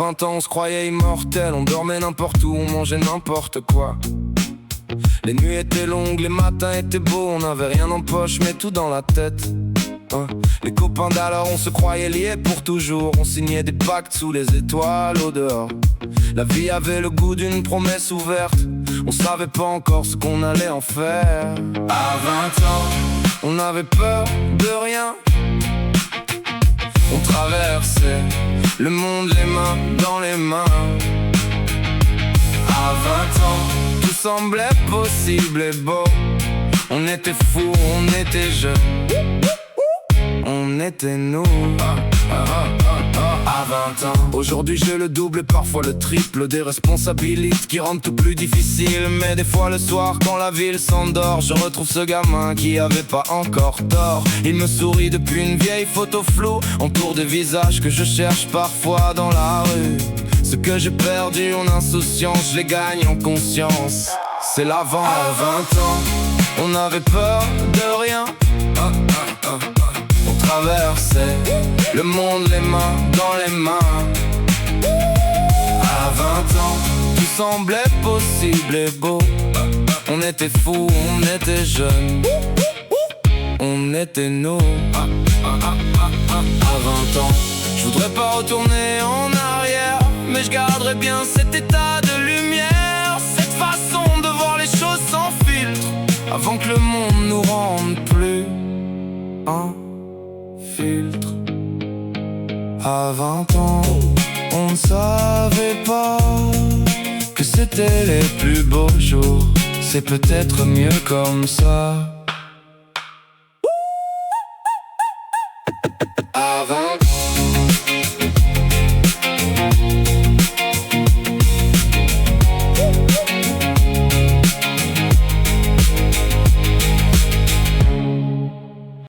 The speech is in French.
20 ans on se croyait immortel, on dormait n'importe où, on mangeait n'importe quoi. Les nuits étaient longues, les matins étaient beaux, on n'avait rien en poche mais tout dans la tête. Les copains d'alors on se croyait liés pour toujours, on signait des pactes sous les étoiles au dehors. La vie avait le goût d'une promesse ouverte, on savait pas encore ce qu'on allait en faire. À 20 ans, on avait peur de rien, on traversait le monde les mains dans les mains. À 20 ans, tout semblait possible et beau, on était fous, on était jeunes, on était nous. À 20 ans, aujourd'hui j'ai le double et parfois le triple des responsabilités qui rendent tout plus difficile. Mais des fois le soir quand la ville s'endort, je retrouve ce gamin qui avait pas encore tort. Il me sourit depuis une vieille photo floue, entoure des visages que je cherche parfois dans la rue. Ce que j'ai perdu en insouciance, je les gagne en conscience. C'est l'avant. À 20 ans, on avait peur de rien, on traversait le monde les mains dans les mains. À 20 ans, tout semblait possible et beau, on était fous, on était jeunes, on était nous. À 20 ans, je voudrais pas retourner en arrière, mais je garderai bien cet état de lumière, cette façon de voir les choses sans filtre, avant que le monde nous rende plus un filtre. À 20 ans, on ne savait pas que c'était les plus beaux jours, c'est peut-être mieux comme ça.